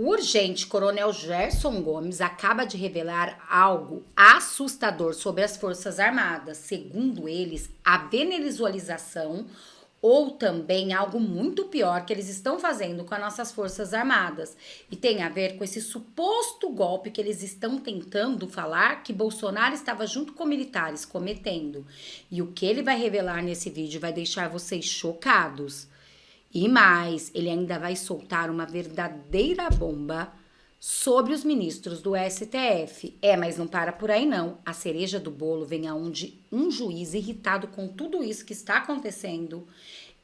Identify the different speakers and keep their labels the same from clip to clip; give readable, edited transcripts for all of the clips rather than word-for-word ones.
Speaker 1: O urgente Coronel Gerson Gomes acaba de revelar algo assustador sobre as Forças Armadas. Segundo eles, a venezuelização ou também algo muito pior que eles estão fazendo com as nossas Forças Armadas. E tem a ver com esse suposto golpe que eles estão tentando falar que Bolsonaro estava junto com militares cometendo. E o que ele vai revelar nesse vídeo vai deixar vocês chocados. E mais, ele ainda vai soltar uma verdadeira bomba sobre os ministros do STF. Mas não para por aí não. A cereja do bolo vem aonde um juiz irritado com tudo isso que está acontecendo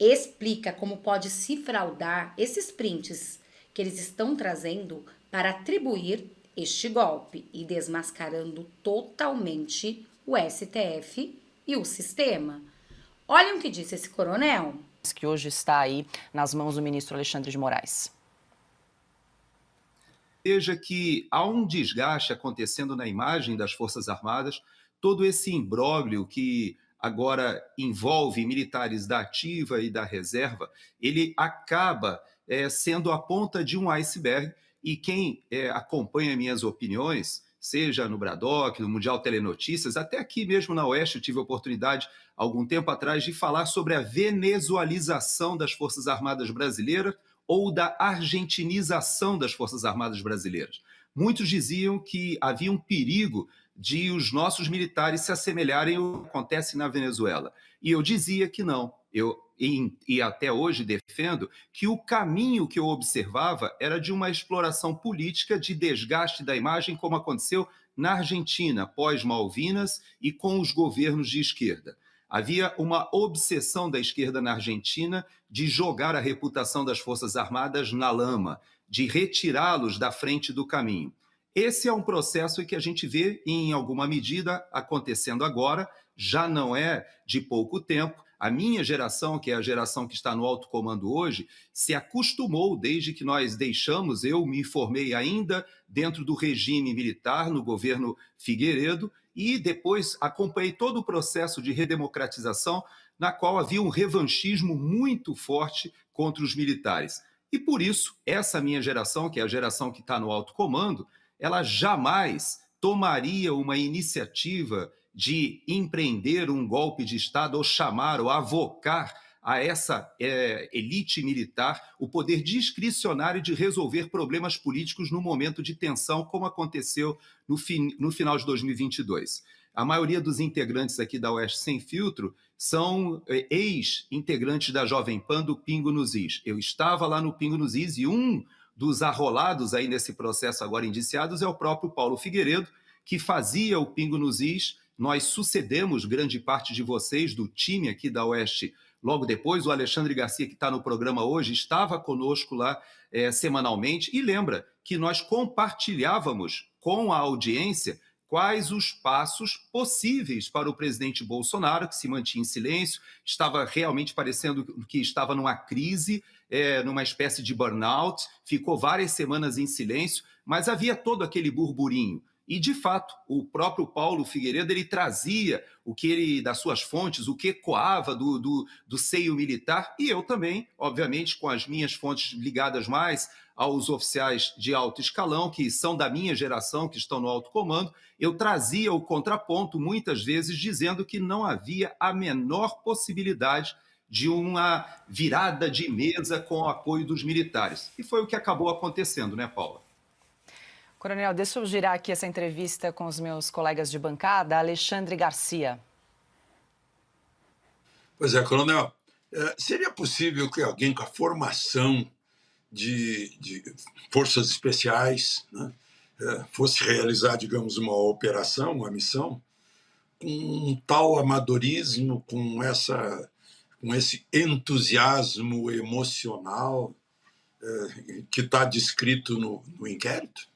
Speaker 1: explica como pode se fraudar esses prints que eles estão trazendo para atribuir este golpe e desmascarando totalmente o STF e o sistema. Olhem o que disse esse coronel.
Speaker 2: Que hoje está aí nas mãos do ministro Alexandre de Moraes.
Speaker 3: Veja que há um desgaste acontecendo na imagem das Forças Armadas, todo esse imbróglio que agora envolve militares da ativa e da reserva, ele acaba sendo a ponta de um iceberg, e quem acompanha minhas opiniões, seja no Bradock, no Mundial Telenotícias, até aqui mesmo na Oeste eu tive a oportunidade, algum tempo atrás, de falar sobre a venezuelização das Forças Armadas brasileiras ou da argentinização das Forças Armadas brasileiras. Muitos diziam que havia um perigo de os nossos militares se assemelharem ao que acontece na Venezuela. E eu dizia que não. E até hoje defendo que o caminho que eu observava era de uma exploração política de desgaste da imagem, como aconteceu na Argentina, pós-Malvinas e com os governos de esquerda. Havia uma obsessão da esquerda na Argentina de jogar a reputação das Forças Armadas na lama, de retirá-los da frente do caminho. Esse é um processo que a gente vê, em alguma medida, acontecendo agora, já não é de pouco tempo. A minha geração, que é a geração que está no alto comando hoje, se acostumou desde que nós deixamos, eu me formei ainda dentro do regime militar, no governo Figueiredo, e depois acompanhei todo o processo de redemocratização, na qual havia um revanchismo muito forte contra os militares. E por isso, essa minha geração, que é a geração que está no alto comando, ela jamais tomaria uma iniciativa de empreender um golpe de Estado ou chamar ou avocar a essa elite militar o poder discricionário de resolver problemas políticos no momento de tensão, como aconteceu no final de 2022. A maioria dos integrantes aqui da Oeste Sem Filtro são ex-integrantes da Jovem Pan do Pingo nos Is. Eu estava lá no Pingo nos Is e um dos arrolados aí nesse processo agora indiciados é o próprio Paulo Figueiredo, que fazia o Pingo nos Is. Nós sucedemos grande parte de vocês do time aqui da Oeste. Logo depois, o Alexandre Garcia, que está no programa hoje, estava conosco lá semanalmente, e lembra que nós compartilhávamos com a audiência quais os passos possíveis para o presidente Bolsonaro, que se mantinha em silêncio, estava realmente parecendo que estava numa crise, numa espécie de burnout, ficou várias semanas em silêncio, mas havia todo aquele burburinho. E, de fato, o próprio Paulo Figueiredo, ele trazia o que ele, das suas fontes, o que ecoava do seio militar, e eu também, obviamente, com as minhas fontes ligadas mais aos oficiais de alto escalão, que são da minha geração, que estão no alto comando, eu trazia o contraponto, muitas vezes, dizendo que não havia a menor possibilidade de uma virada de mesa com o apoio dos militares. E foi o que acabou acontecendo, né, Paula?
Speaker 2: Coronel, deixa eu girar aqui essa entrevista com os meus colegas de bancada. Alexandre Garcia.
Speaker 4: Pois é, coronel, seria possível que alguém com a formação de forças especiais, né, fosse realizar, digamos, uma operação, uma missão, com um tal amadorismo, com esse entusiasmo emocional que está descrito no inquérito?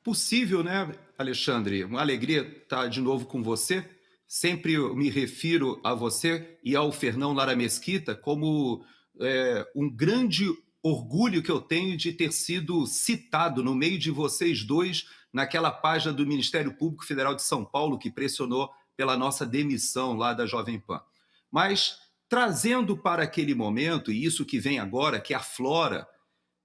Speaker 3: Possível, né, Alexandre? Uma alegria estar de novo com você. Sempre eu me refiro a você e ao Fernão Lara Mesquita como um grande orgulho que eu tenho de ter sido citado no meio de vocês dois naquela página do Ministério Público Federal de São Paulo que pressionou pela nossa demissão lá da Jovem Pan. Mas trazendo para aquele momento, e isso que vem agora, que aflora,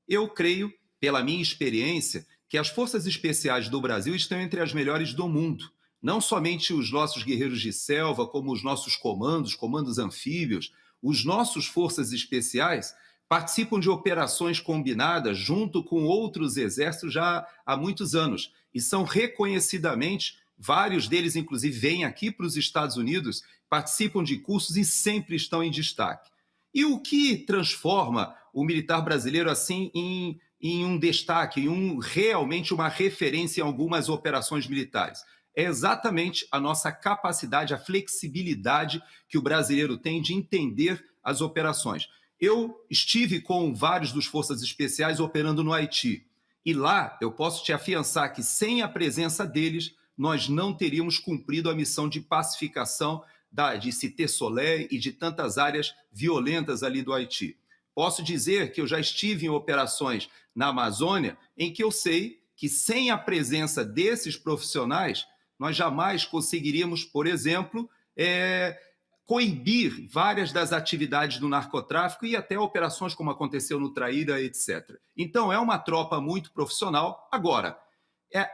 Speaker 3: Eu creio, pela minha experiência, que as forças especiais do Brasil estão entre as melhores do mundo. Não somente os nossos guerreiros de selva, como os nossos comandos anfíbios, os nossos forças especiais participam de operações combinadas junto com outros exércitos já há muitos anos e são reconhecidamente, vários deles inclusive vêm aqui para os Estados Unidos, participam de cursos e sempre estão em destaque. E o que transforma o militar brasileiro assim em um destaque, realmente uma referência em algumas operações militares? É exatamente a nossa capacidade, a flexibilidade que o brasileiro tem de entender as operações. Eu estive com vários dos forças especiais operando no Haiti. E lá eu posso te afiançar que sem a presença deles, nós não teríamos cumprido a missão de pacificação de Cité Soleil e de tantas áreas violentas ali do Haiti. Posso dizer que eu já estive em operações na Amazônia em que eu sei que sem a presença desses profissionais, nós jamais conseguiríamos, por exemplo, coibir várias das atividades do narcotráfico e até operações como aconteceu no Traíra, etc. Então, é uma tropa muito profissional. Agora,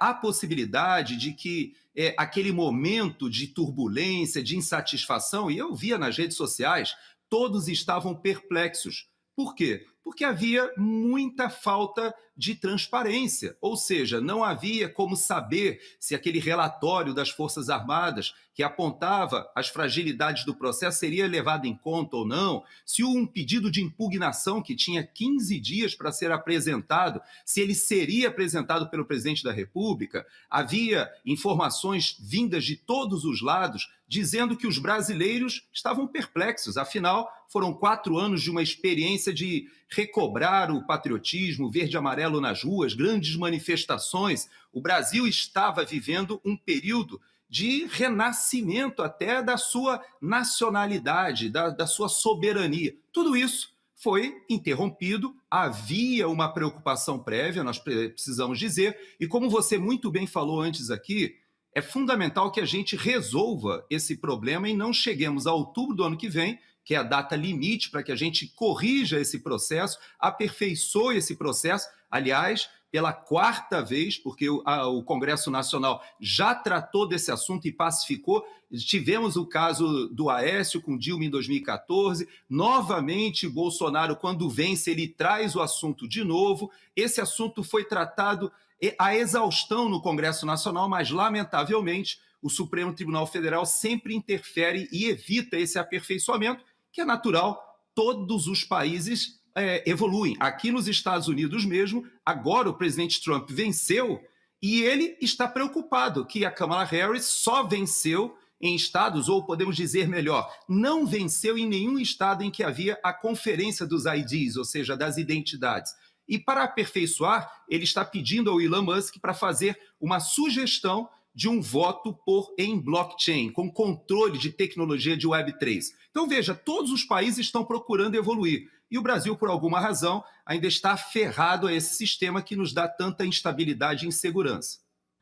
Speaker 3: há possibilidade de que aquele momento de turbulência, de insatisfação, e eu via nas redes sociais, todos estavam perplexos. Por quê? Porque havia muita falta de transparência, ou seja, não havia como saber se aquele relatório das Forças Armadas que apontava as fragilidades do processo seria levado em conta ou não, se um pedido de impugnação que tinha 15 dias para ser apresentado, se ele seria apresentado pelo presidente da República. Havia informações vindas de todos os lados dizendo que os brasileiros estavam perplexos, afinal, foram 4 anos de uma experiência de recobrar o patriotismo verde e amarelo nas ruas, grandes manifestações. O Brasil estava vivendo um período de renascimento até da sua nacionalidade, da sua soberania. Tudo isso foi interrompido, havia uma preocupação prévia, nós precisamos dizer, e como você muito bem falou antes aqui, é fundamental que a gente resolva esse problema e não cheguemos a outubro do ano que vem, que é a data limite para que a gente corrija esse processo, aperfeiçoe esse processo. Aliás, pela 4ª vez, porque o Congresso Nacional já tratou desse assunto e pacificou. Tivemos o caso do Aécio com Dilma em 2014. Novamente, Bolsonaro, quando vence, ele traz o assunto de novo. Esse assunto foi tratado à exaustão no Congresso Nacional, mas, lamentavelmente, o Supremo Tribunal Federal sempre interfere e evita esse aperfeiçoamento, que é natural. Todos os países evoluem. Aqui nos Estados Unidos mesmo, agora o presidente Trump venceu e ele está preocupado que a Kamala Harris só venceu em estados, ou podemos dizer melhor, não venceu em nenhum estado em que havia a conferência dos IDs, ou seja, das identidades. E para aperfeiçoar, ele está pedindo ao Elon Musk para fazer uma sugestão de um voto em blockchain, com controle de tecnologia de Web3. Então, veja, todos os países estão procurando evoluir. E o Brasil, por alguma razão, ainda está aferrado a esse sistema que nos dá tanta instabilidade e insegurança.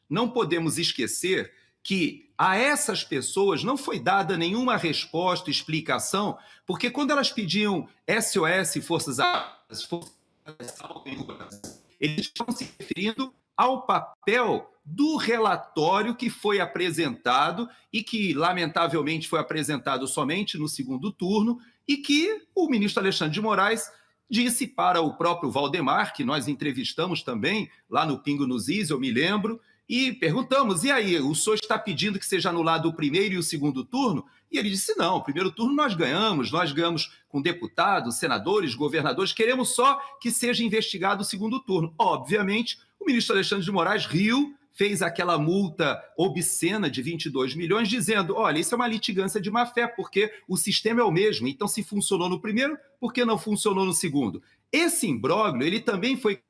Speaker 3: Não podemos esquecer que a essas pessoas não foi dada nenhuma resposta, explicação, porque quando elas pediam SOS, Forças Armadas, eles estão se referindo ao papel do relatório que foi apresentado e que, lamentavelmente, foi apresentado somente no segundo turno e que o ministro Alexandre de Moraes disse para o próprio Valdemar, que nós entrevistamos também lá no Pingo nos Is, eu me lembro, e perguntamos, e aí, o senhor está pedindo que seja anulado o primeiro e o segundo turno? E ele disse, não, o primeiro turno nós ganhamos com deputados, senadores, governadores, queremos só que seja investigado o segundo turno. Obviamente, o ministro Alexandre de Moraes riu, fez aquela multa obscena de 22 milhões, dizendo, olha, isso é uma litigância de má-fé, porque o sistema é o mesmo, então se funcionou no primeiro, por que não funcionou no segundo? Esse imbróglio, ele também foi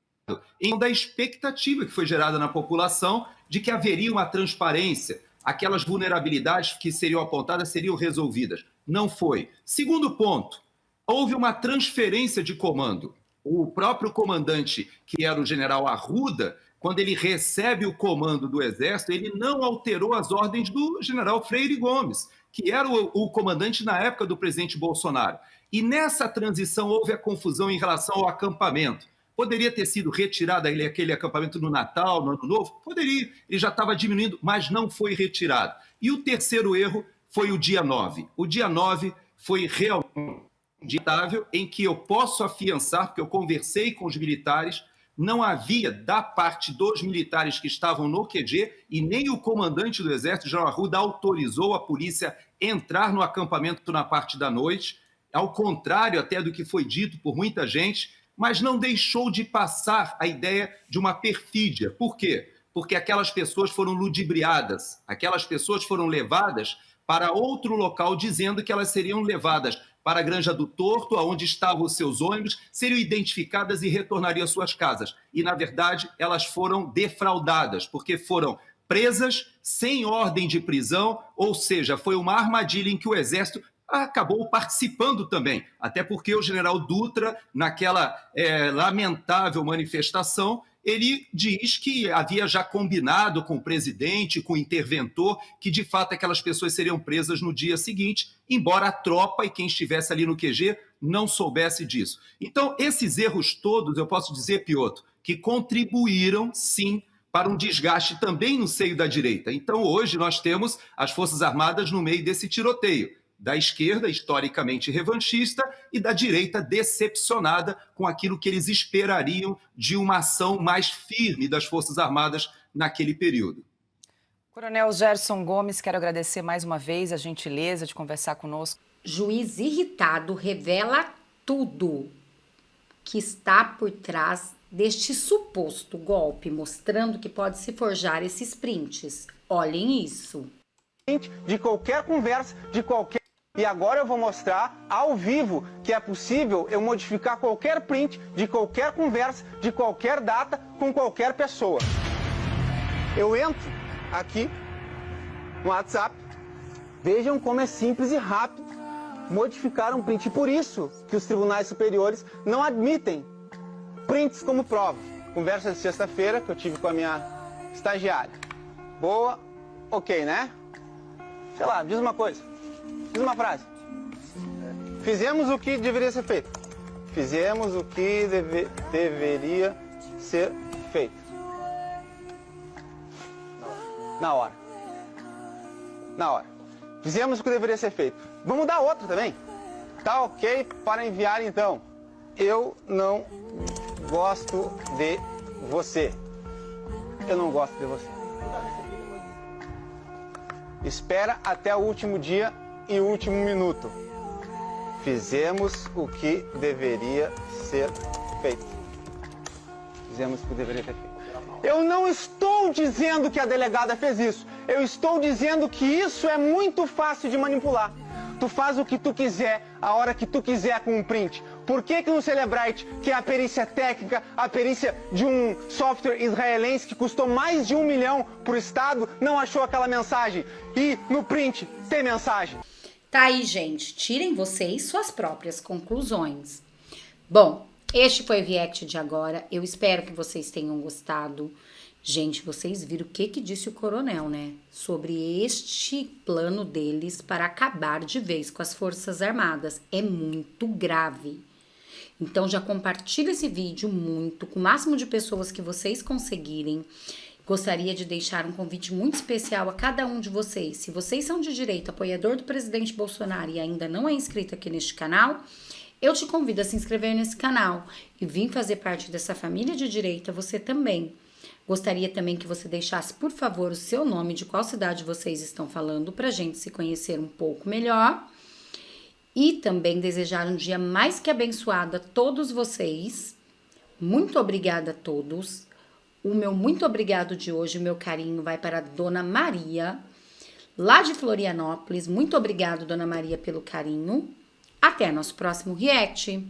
Speaker 3: em da expectativa que foi gerada na população de que haveria uma transparência, aquelas vulnerabilidades que seriam apontadas seriam resolvidas. Não foi. Segundo ponto, houve uma transferência de comando. O próprio comandante, que era o general Arruda, quando ele recebe o comando do Exército, ele não alterou as ordens do general Freire Gomes, que era o comandante na época do presidente Bolsonaro. E nessa transição houve a confusão em relação ao acampamento. Poderia ter sido retirado aquele acampamento no Natal, no Ano Novo? Poderia, ele já estava diminuindo, mas não foi retirado. E o terceiro erro foi o dia 9. O dia 9 foi realmente inacreditável, em que eu posso afiançar, porque eu conversei com os militares, não havia, da parte dos militares que estavam no QG, e nem o comandante do Exército, General Arruda, autorizou a polícia entrar no acampamento na parte da noite, ao contrário até do que foi dito por muita gente, mas não deixou de passar a ideia de uma perfídia. Por quê? Porque aquelas pessoas foram ludibriadas, aquelas pessoas foram levadas para outro local, dizendo que elas seriam levadas para a Granja do Torto, onde estavam os seus ônibus, seriam identificadas e retornariam às suas casas. E, na verdade, elas foram defraudadas, porque foram presas sem ordem de prisão, ou seja, foi uma armadilha em que o Exército acabou participando também, até porque o general Dutra, naquela lamentável manifestação, ele diz que havia já combinado com o presidente, com o interventor, que de fato aquelas pessoas seriam presas no dia seguinte, embora a tropa e quem estivesse ali no QG não soubesse disso. Então, esses erros todos, eu posso dizer, Piotr, que contribuíram, sim, para um desgaste também no seio da direita. Então, hoje nós temos as Forças Armadas no meio desse tiroteio, da esquerda, historicamente revanchista, e da direita decepcionada com aquilo que eles esperariam de uma ação mais firme das Forças Armadas naquele período.
Speaker 2: Coronel Gerson Gomes, quero agradecer mais uma vez a gentileza de conversar conosco.
Speaker 1: Juiz irritado revela tudo que está por trás deste suposto golpe, mostrando que pode se forjar esses prints. Olhem isso.
Speaker 5: De qualquer conversa, de qualquer... E agora eu vou mostrar ao vivo que é possível eu modificar qualquer print de qualquer conversa, de qualquer data, com qualquer pessoa. Eu entro aqui no WhatsApp, vejam como é simples e rápido modificar um print. Por isso que os tribunais superiores não admitem prints como prova. Conversa de sexta-feira que eu tive com a minha estagiária. Boa, ok, né? Sei lá, diz uma coisa. Diz uma frase. Fizemos o que deveria ser feito. Fizemos o que deveria ser feito. Na hora. Na hora. Fizemos o que deveria ser feito. Vamos dar outra também. Tá ok para enviar então. Eu não gosto de você. Eu não gosto de você. Espera até o último dia e o último minuto. Fizemos o que deveria ser feito. Fizemos o que deveria ser feito. Eu não estou dizendo que a delegada fez isso. Eu estou dizendo que isso é muito fácil de manipular. Tu faz o que tu quiser, a hora que tu quiser com um print. Por que no Cellebrite, que é a perícia técnica, a perícia de um software israelense que custou mais de 1 milhão para o Estado, não achou aquela mensagem? E no print tem mensagem.
Speaker 1: Tá aí, gente. Tirem vocês suas próprias conclusões. Bom, este foi o React de agora. Eu espero que vocês tenham gostado. Gente, vocês viram o que disse o coronel, né? Sobre este plano deles para acabar de vez com as Forças Armadas. É muito grave. Então já compartilha esse vídeo muito, com o máximo de pessoas que vocês conseguirem. Gostaria de deixar um convite muito especial a cada um de vocês. Se vocês são de direita, apoiador do presidente Bolsonaro e ainda não é inscrito aqui neste canal, eu te convido a se inscrever nesse canal e vir fazer parte dessa família de direita você também. Gostaria também que você deixasse, por favor, o seu nome, de qual cidade vocês estão falando, para a gente se conhecer um pouco melhor. E também desejar um dia mais que abençoado a todos vocês. Muito obrigada a todos. O meu muito obrigado de hoje, o meu carinho vai para a Dona Maria, lá de Florianópolis. Muito obrigado, Dona Maria, pelo carinho. Até nosso próximo React.